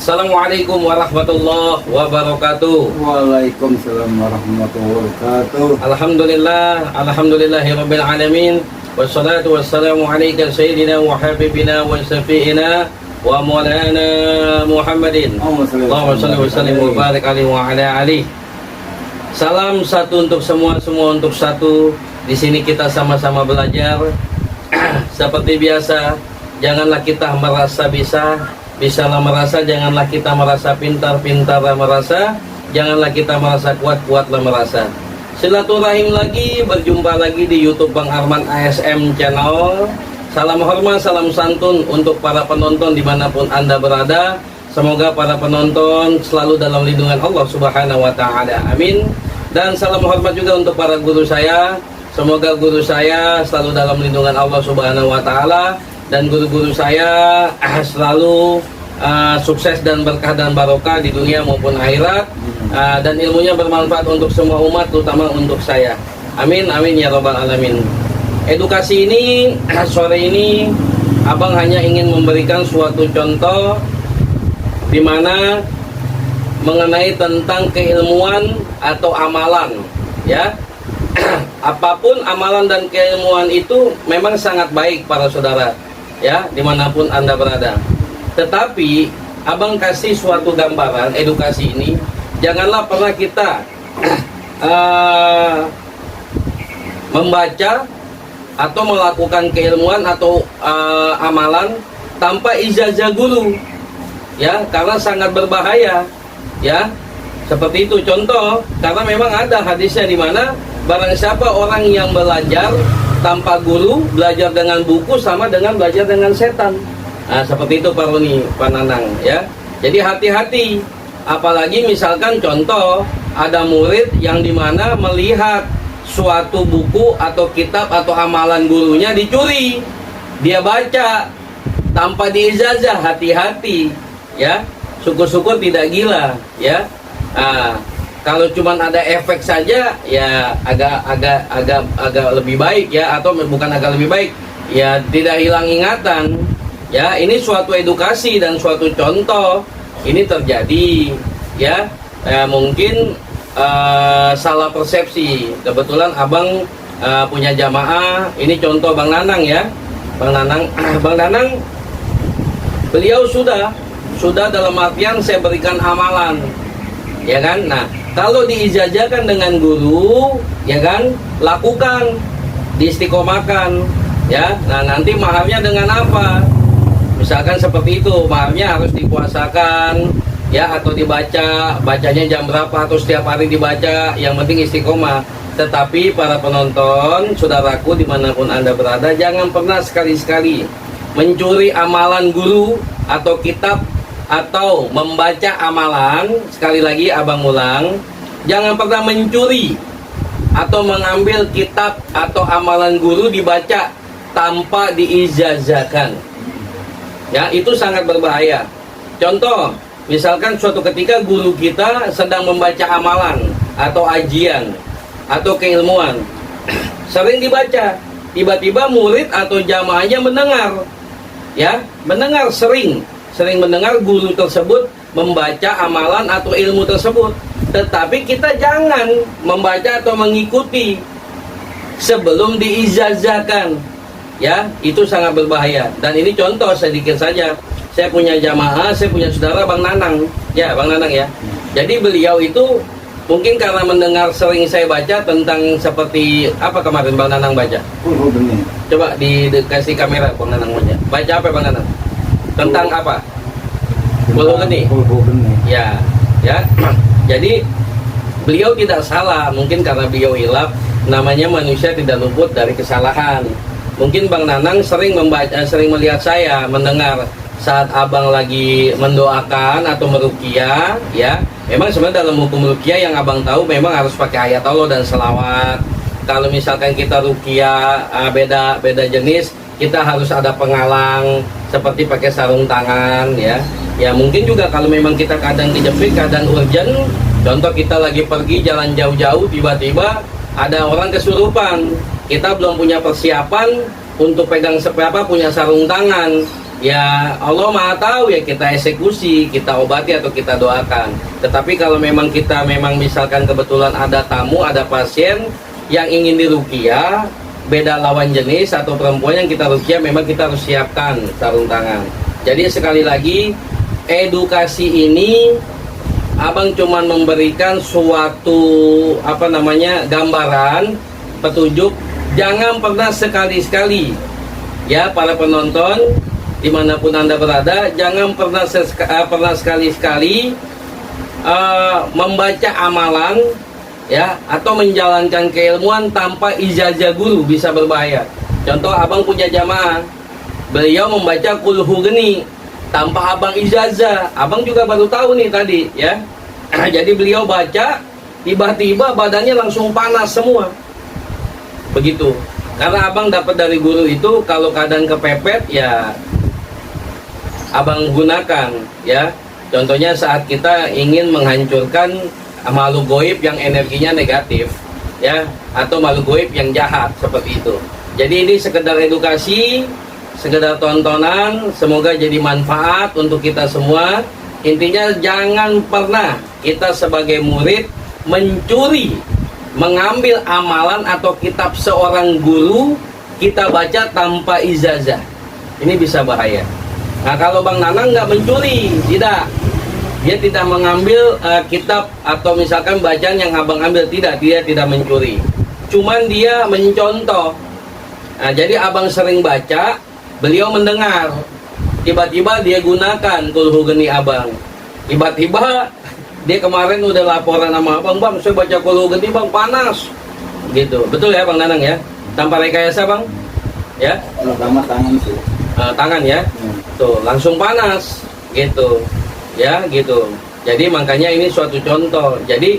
Assalamualaikum warahmatullahi wabarakatuh. Waalaikumsalam warahmatullahi wabarakatuh. Alhamdulillahirabbil alamin. Wassalatu wassalamu alayka sayyidina wa habibina wa syafi'ina wa maulana Muhammadin. Allahumma shalli wa sallim wa barik alaihi wa ala alihi. Salam satu untuk semua untuk satu. Di sini kita sama-sama belajar. Seperti biasa, janganlah kita merasa bisalah merasa, janganlah kita merasa pintar-pintarlah merasa, janganlah kita merasa kuat-kuatlah merasa. Silaturahim lagi, berjumpa lagi di YouTube Bang Arman ASM Channel. Salam hormat, salam santun untuk para penonton dimanapun Anda berada. Semoga para penonton selalu dalam lindungan Allah Subhanahu wa Ta'ala. Amin. Dan salam hormat juga untuk para guru saya. Semoga guru saya selalu dalam lindungan Allah Subhanahu wa Ta'ala, dan guru-guru saya selalu sukses dan berkah dan barokah di dunia maupun akhirat, dan ilmunya bermanfaat untuk semua umat, terutama untuk saya. Amin, amin ya rabbal alamin. Edukasi ini, sore ini Abang hanya ingin memberikan suatu contoh di mana mengenai tentang keilmuan atau amalan, ya. Apapun amalan dan keilmuan itu memang sangat baik para saudara, ya, dimanapun Anda berada. Tetapi Abang kasih suatu gambaran edukasi ini, janganlah pernah kita membaca atau melakukan keilmuan atau amalan tanpa ijazah guru, ya, karena sangat berbahaya, ya. Seperti itu contoh, karena memang ada hadisnya di mana barang siapa orang yang belajar tanpa guru, belajar dengan buku sama dengan belajar dengan setan. Nah, seperti itu Pak Roni, Pak Nanang, ya. Jadi hati-hati. Apalagi misalkan contoh, ada murid yang dimana melihat suatu buku atau kitab atau amalan gurunya dicuri. Dia baca tanpa diijazah, hati-hati, ya. Syukur-syukur tidak gila, ya. Nah, kalau cuman ada efek saja, ya agak lebih baik, ya, atau bukan agak lebih baik, ya, tidak hilang ingatan, ya. Ini suatu edukasi dan suatu contoh ini terjadi, ya. Mungkin salah persepsi. Kebetulan Abang punya jamaah. Ini contoh Bang Nanang, ya, Bang Nanang. Bang Nanang, beliau sudah dalam artian saya berikan amalan, ya kan. Nah, kalau diijazahkan dengan guru, ya kan, lakukan, diistiqomahkan, ya. Nah, nanti maharnya dengan apa? Misalkan seperti itu, maharnya harus dipuasakan, ya, atau bacanya jam berapa, atau setiap hari dibaca, yang penting istiqomah. Tetapi para penonton, saudaraku dimanapun Anda berada, jangan pernah sekali-sekali mencuri amalan guru atau kitab, atau membaca amalan. Sekali lagi Abang ulang, jangan pernah mencuri atau mengambil kitab atau amalan guru dibaca tanpa diijazahkan, ya. Itu sangat berbahaya. Contoh, misalkan suatu ketika guru kita sedang membaca amalan atau ajian atau keilmuan, sering dibaca, tiba-tiba murid atau jamaahnya mendengar, ya, mendengar, sering mendengar guru tersebut membaca amalan atau ilmu tersebut. Tetapi kita jangan membaca atau mengikuti sebelum diijazahkan, ya. Itu sangat berbahaya. Dan ini contoh sedikit saja. Saya punya jamaah, saya punya saudara Bang Nanang, ya, Bang Nanang, ya. Jadi beliau itu mungkin karena mendengar sering saya baca tentang seperti apa kemarin Bang Nanang baca. Coba dikasih kamera Bang Nanang baca. Baca apa Bang Nanang? Tentang apa? Bulu geni. Ya, ya. Jadi beliau tidak salah, mungkin karena beliau hilaf. Namanya manusia tidak luput dari kesalahan. Mungkin Bang Nanang sering membaca, sering melihat saya mendengar saat Abang lagi mendoakan atau meruqyah, ya. Memang sebenarnya dalam hukum ruqyah yang Abang tahu memang harus pakai ayat Allah dan selawat. Kalau misalkan kita ruqyah beda jenis, kita harus ada penghalang seperti pakai sarung tangan, ya. Ya mungkin juga kalau memang kita kadang dijepit, kadang urgent, contoh kita lagi pergi jalan jauh-jauh, tiba-tiba ada orang kesurupan, kita belum punya persiapan untuk pegang punya sarung tangan, ya Allah Maha tahu, ya kita eksekusi, kita obati atau kita doakan. Tetapi kalau memang kita misalkan kebetulan ada tamu, ada pasien yang ingin diruqyah, beda lawan jenis atau perempuan yang kita ruqyah, memang kita harus siapkan sarung tangan. Jadi sekali lagi, edukasi ini abang cuman memberikan suatu gambaran, petunjuk. Jangan pernah sekali-sekali, ya para penonton dimanapun anda berada, jangan pernah sekali-sekali membaca amalan, ya, atau menjalankan keilmuan tanpa ijazah guru, bisa berbahaya. Contoh, abang punya jamaah, beliau membaca Qul Hu Geni tanpa abang ijazah, abang juga baru tahu nih tadi, ya. Jadi beliau baca, tiba-tiba badannya langsung panas semua. Begitu. Karena abang dapat dari guru itu, kalau keadaan kepepet, ya abang gunakan, ya. Contohnya saat kita ingin menghancurkan makhluk goib yang energinya negatif, ya, atau makhluk goib yang jahat, seperti itu. Jadi ini sekedar edukasi, sekedar tontonan, semoga jadi manfaat untuk kita semua. Intinya jangan pernah kita sebagai murid mencuri, mengambil amalan atau kitab seorang guru kita baca tanpa ijazah. Ini bisa bahaya. Nah, kalau Bang Nanang nggak mencuri, tidak, dia tidak mengambil kitab atau misalkan bacaan yang abang ambil, tidak, dia tidak mencuri, cuman dia mencontoh. Nah, jadi abang sering baca, beliau mendengar, tiba-tiba dia gunakan Qul Hu Geni abang. Tiba-tiba dia kemarin udah laporan sama abang, bang saya baca Qul Hu Geni bang, panas gitu. Betul ya Bang Nanang ya? Tanpa rekayasa bang? Ya? Pertama tangan sih. Tangan ya? Tuh langsung panas gitu, ya gitu. Jadi makanya ini suatu contoh. Jadi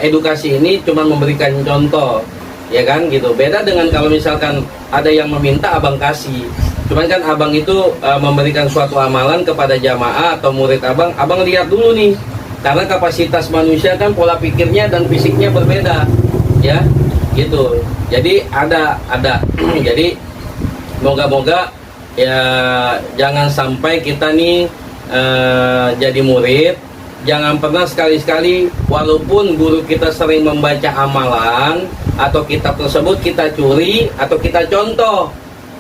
edukasi ini cuma memberikan contoh, ya kan gitu. Beda dengan kalau misalkan ada yang meminta abang kasih. Cuman kan abang itu memberikan suatu amalan kepada jamaah atau murid abang. Abang lihat dulu nih, karena kapasitas manusia kan pola pikirnya dan fisiknya berbeda, ya gitu. Jadi ada jadi moga-moga ya jangan sampai kita nih jadi murid, jangan pernah sekali-sekali walaupun guru kita sering membaca amalan atau kitab tersebut kita curi atau kita contoh,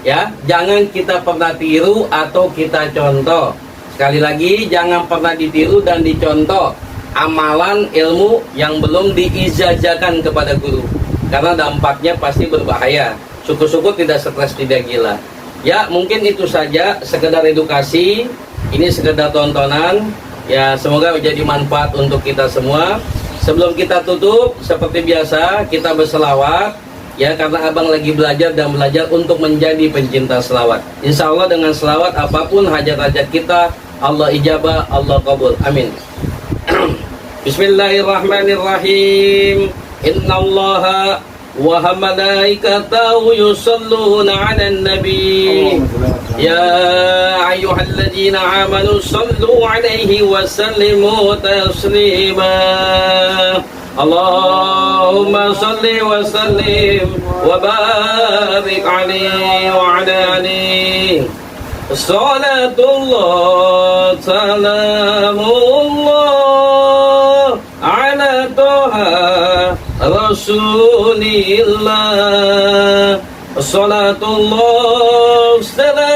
ya jangan kita pernah tiru atau kita contoh. Sekali lagi, jangan pernah ditiru dan dicontoh amalan ilmu yang belum diijazahkan kepada guru, karena dampaknya pasti berbahaya. Syukur-syukur tidak stres, tidak gila. Ya mungkin itu saja, sekedar edukasi, ini sekedar tontonan. Ya semoga menjadi manfaat untuk kita semua. Sebelum kita tutup, seperti biasa kita berselawat, ya karena abang lagi belajar dan belajar untuk menjadi pencinta selawat. Insya Allah dengan selawat apapun hajat-hajat kita Allah ijabah, Allah kabul. Amin. Bismillahirrahmanirrahim. Innallaha wa malaikatahu yusalluna 'alan nabi. Ya ayyuhalladzina amanu sallu 'alaihi wa sallimu taslima. Allahumma salli wa sallim wa barik 'alaihi wa 'ala alihi. Salatullah salamullah ala toha Rasulillah. Salatullah salamullah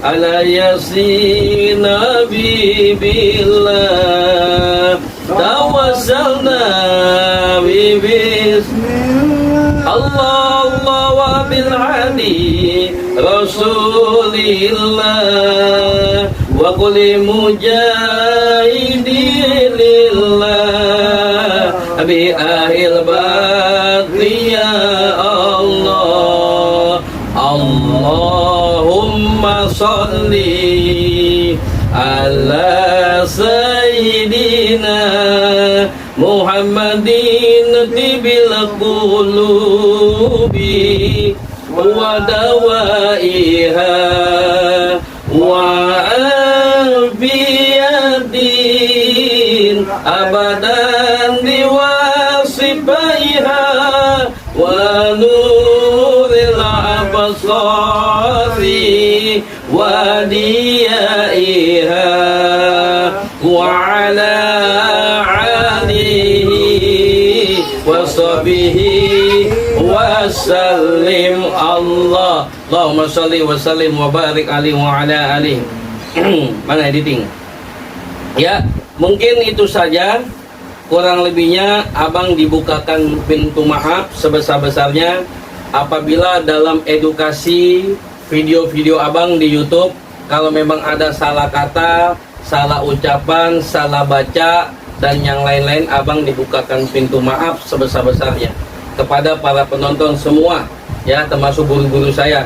ala yasin nabi billah. Tawassalna bismillah Allah wa bil hadi Rasulillah wa kulli mujahidin lillah bi ahil baqi ya Allah. Allahumma salli ala sayyidina Muhammadin tibil qulubi wa dawaiha wa afiyatin abadan liwasifaiha wa nuril abasar وديائها وعلى آله وصحبه وسلم Allahumma sholli wa sallim wa barik alaihi wa ala alihi. Mana editing? Ya, mungkin itu saja. Kurang lebihnya abang dibukakan pintu maaf sebesar-besarnya apabila dalam edukasi video-video abang di YouTube kalau memang ada salah kata, salah ucapan, salah baca dan yang lain-lain, abang dibukakan pintu maaf sebesar-besarnya kepada para penonton semua, ya, termasuk guru-guru saya.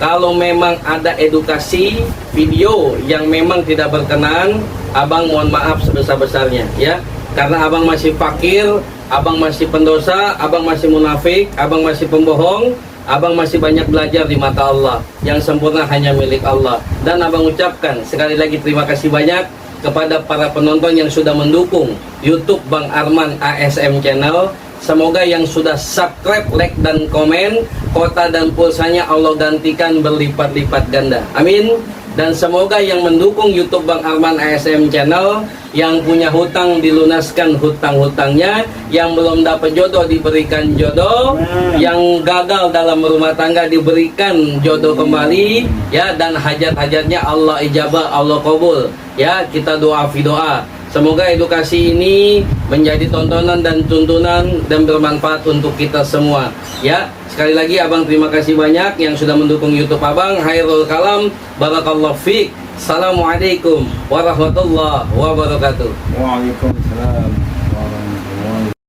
Kalau memang ada edukasi video yang memang tidak berkenan, abang mohon maaf sebesar-besarnya, ya. Karena abang masih fakir, abang masih pendosa, abang masih munafik, abang masih pembohong, abang masih banyak belajar di mata Allah. Yang sempurna hanya milik Allah. Dan abang ucapkan sekali lagi terima kasih banyak kepada para penonton yang sudah mendukung YouTube Bang Arman ASM Channel. Semoga yang sudah subscribe, like, dan komen, kota dan pulsanya Allah gantikan berlipat-lipat ganda. Amin. Dan semoga yang mendukung YouTube Bang Arman ASM Channel, yang punya hutang dilunaskan hutang-hutangnya, yang belum dapat jodoh diberikan jodoh, yang gagal dalam rumah tangga diberikan jodoh kembali, ya, dan hajat-hajatnya Allah ijabah, Allah kabul. Ya, kita doa fi doa. Semoga edukasi ini menjadi tontonan dan tuntunan dan bermanfaat untuk kita semua. Ya, sekali lagi abang terima kasih banyak yang sudah mendukung YouTube abang. Khairul kalam, barakallahu fiik. Assalamualaikum warahmatullahi wabarakatuh. Waalaikumsalam warahmatullahi